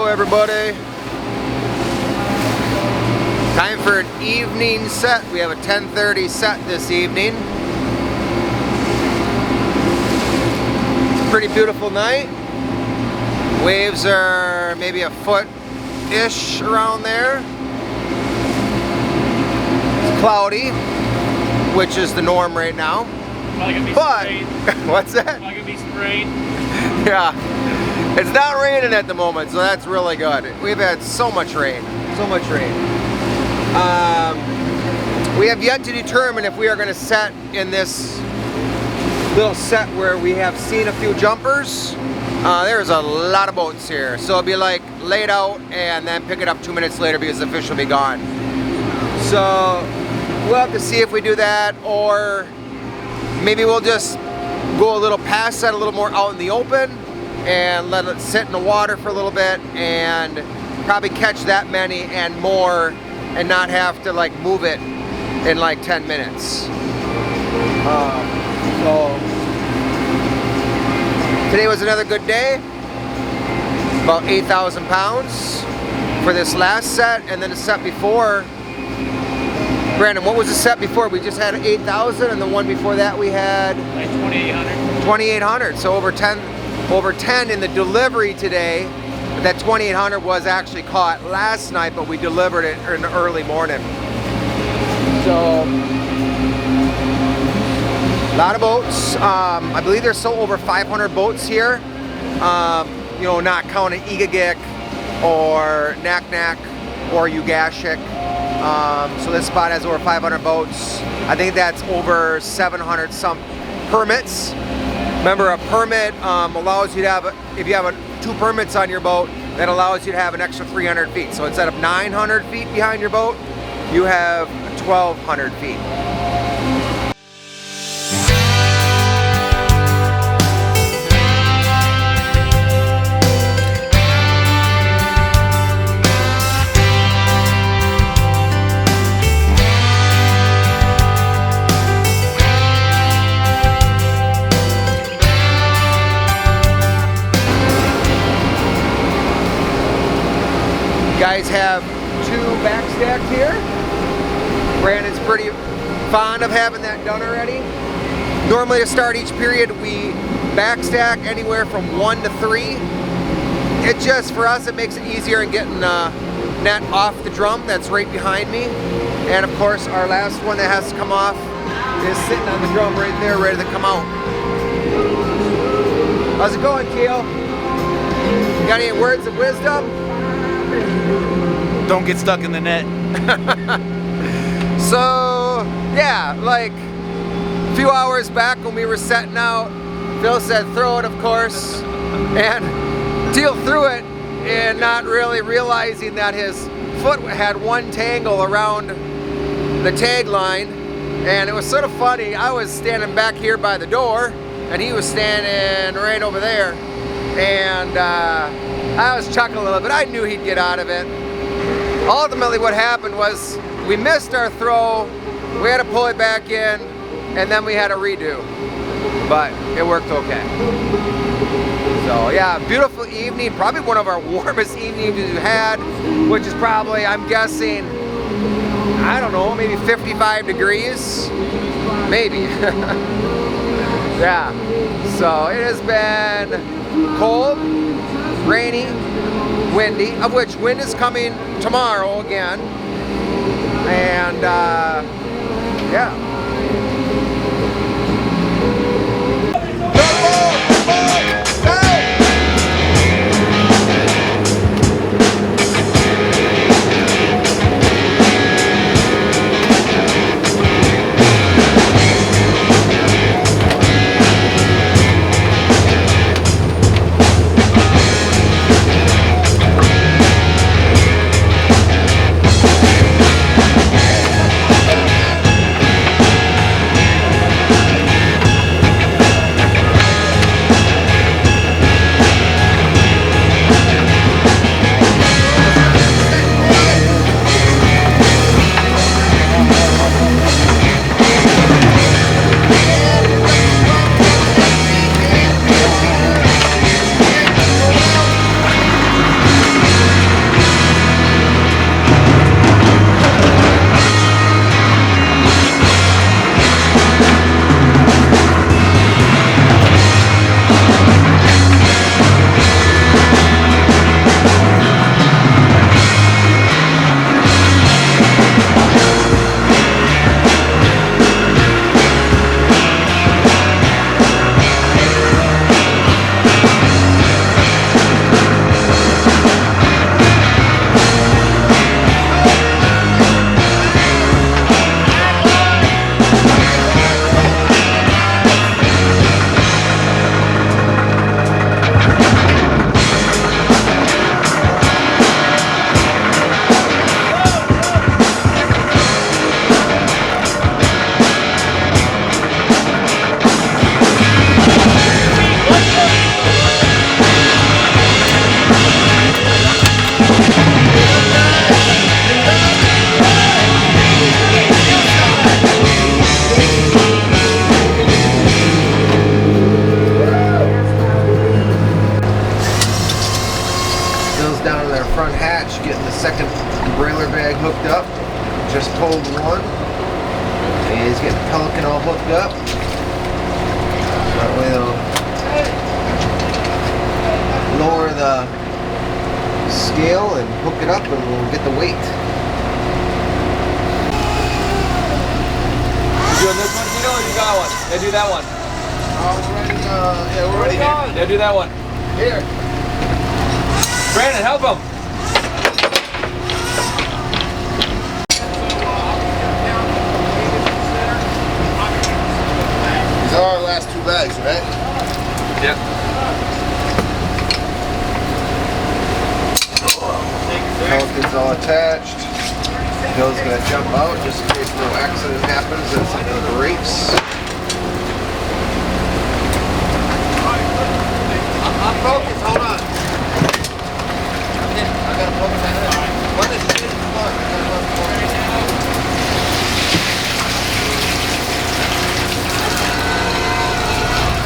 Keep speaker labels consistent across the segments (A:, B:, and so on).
A: Hello everybody. Time for an evening set. We have a 10:30 set this evening. It's a pretty beautiful night. Waves are maybe a foot-ish around there. It's cloudy, which is the norm right now.
B: Probably gonna be
A: But,
B: sprayed.
A: what's that?
B: Probably gonna be sprayed.
A: Yeah, it's not raining at the moment, so that's really good. We've had so much rain, so much rain. We have yet to determine if we are going to set in this little set where we have seen a few jumpers. There's a lot of boats here, so it'll be like laid out and then pick it up 2 minutes later because the fish will be gone. So we'll have to see if we do that, or maybe we'll just go a little past that, a little more out in the open, and let it sit in the water for a little bit and probably catch that many and more and not have to like move it in like 10 minutes. So today was another good day. About 8,000 pounds for this last set, and then the set before. Brandon, what was the set before? We just had 8,000, and the one before that we had
B: Like 2,800.
A: 2,800. So over 10 in the delivery today. But that 2,800 was actually caught last night, but we delivered it in the early morning. So a lot of boats. I believe there's still over 500 boats here. You know, not counting Egagik or Naknak or Ugashik. So this spot has over 500 boats. I think that's over 700 some permits. Remember, a permit allows you to have, if you have 2 permits on your boat, that allows you to have an extra 300 feet. So instead of 900 feet behind your boat, you have 1,200 feet. Guys have 2 backstacks here. Brandon's pretty fond of having that done already. Normally to start each period we backstack anywhere from 1 to 3. It just, for us, it makes it easier in getting net off the drum that's right behind me. And of course our last one that has to come off is sitting on the drum right there ready to come out. How's it going, Keel? Got any words of wisdom?
C: Don't get stuck in the net.
A: So yeah, like a few hours back when we were setting out, Phil said throw it, of course, and Teal threw it and not really realizing that his foot had one tangle around the tag line, and it was sort of funny. I was standing back here by the door and he was standing right over there, and I was chuckling a little bit. I knew he'd get out of it. Ultimately what happened was we missed our throw, we had to pull it back in, and then we had to redo. But it worked okay. So yeah, beautiful evening, probably one of our warmest evenings we've had, which is probably, I'm guessing, I don't know, maybe 55 degrees, maybe. Yeah, so it has been cold, rainy, windy, of which wind is coming tomorrow again, and yeah. it up and we'll get the weight. You doing this one, Tito, or you got one? Yeah, do that one.
C: We're ready on.
A: Yeah, do that one.
C: Here.
A: Brandon, help him.
C: These are our last 2 bags, right?
A: Yep.
C: Pelican's all attached. Bill's gonna jump out just in case no accident happens and something breaks. I'm focused, hold on. I gotta focus on this. One is in the floor. I gotta look for it.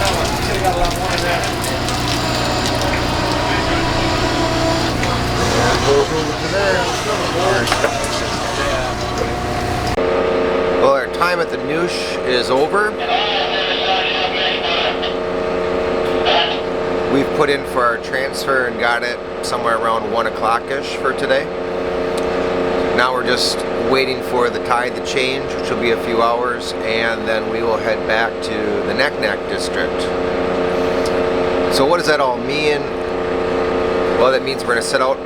C: That one. Should've got a lot more of that.
A: Well, our time at the Noosh is over. We've put in for our transfer and got it somewhere around 1 o'clock-ish for today. Now we're just waiting for the tide to change, which will be a few hours, and then we will head back to the Naknek district. So what does that all mean? Well, that means we're going to set out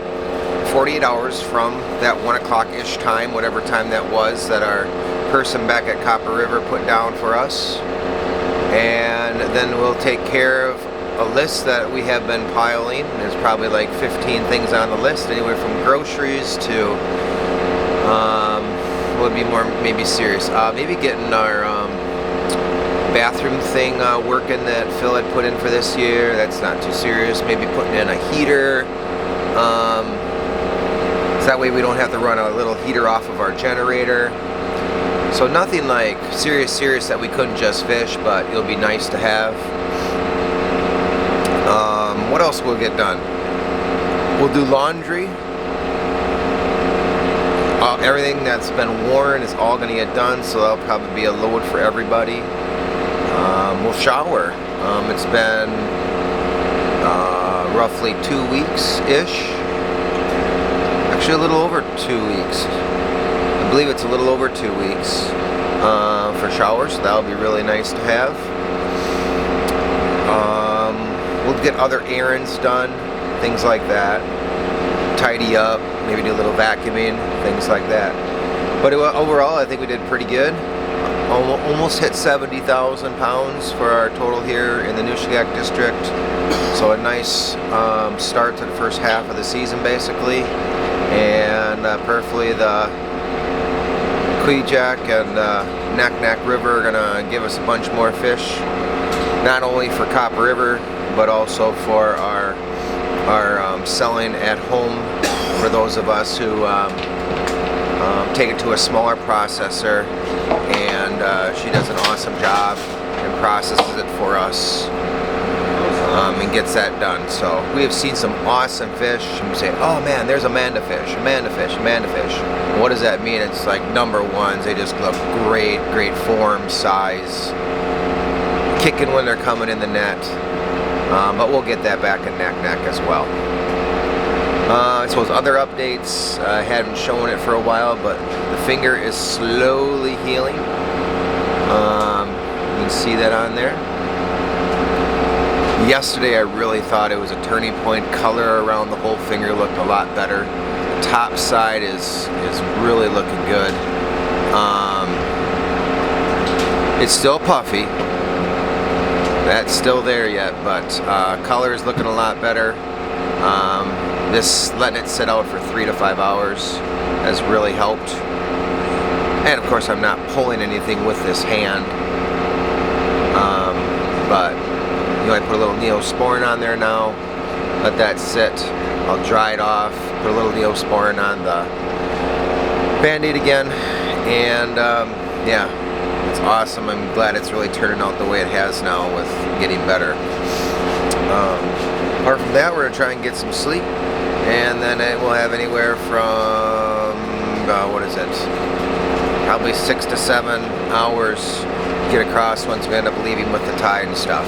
A: 48 hours from that 1 o'clock-ish time, whatever time that was that our person back at Copper River put down for us. And then we'll take care of a list that we have been piling. There's probably like 15 things on the list, anywhere from groceries to what would be more maybe serious. Maybe getting our bathroom thing working that Phil had put in for this year. That's not too serious. Maybe putting in a heater. So that way we don't have to run a little heater off of our generator. So nothing like serious that we couldn't just fish, but it'll be nice to have. What else will get done? We'll do laundry. Everything that's been worn is all going to get done, so that'll probably be a load for everybody. We'll shower. It's been roughly 2 weeks-ish. Actually, a little over 2 weeks. I believe it's a little over 2 weeks for showers, so that'll be really nice to have. We'll get other errands done, things like that. Tidy up, maybe do a little vacuuming, things like that. But overall, I think we did pretty good. Almost hit 70,000 pounds for our total here in the Nushagak district. So a nice start to the first half of the season, basically. And perfectly the Kujak and Naknek River are gonna give us a bunch more fish, not only for Copper River, but also for our selling at home for those of us who take it to a smaller processor, and she does an awesome job and processes it for us and gets that done. So we have seen some awesome fish, and we say, oh man, there's Amanda fish, Amanda fish, Amanda fish. And what does that mean? It's like number ones. They just look great form, size, kicking when they're coming in the net. But we'll get that back in Naknek as well. I suppose other updates, I haven't shown it for a while, but the finger is slowly healing. You can see that on there. Yesterday I really thought it was a turning point. Color around the whole finger looked a lot better. The top side is really looking good. It's still puffy. That's still there yet, but color is looking a lot better. This letting it sit out for 3 to 5 hours has really helped. And of course I'm not pulling anything with this hand. But you know, I put a little neosporin on there now. Let that sit. I'll dry it off. Put a little neosporin on the Band-Aid again. And yeah, it's awesome. I'm glad it's really turning out the way it has now with getting better. Apart from that, we're going to try and get some sleep. And then we'll have anywhere from, what is it? Probably 6 to 7 hours to get across once we end up leaving with the tide and stuff.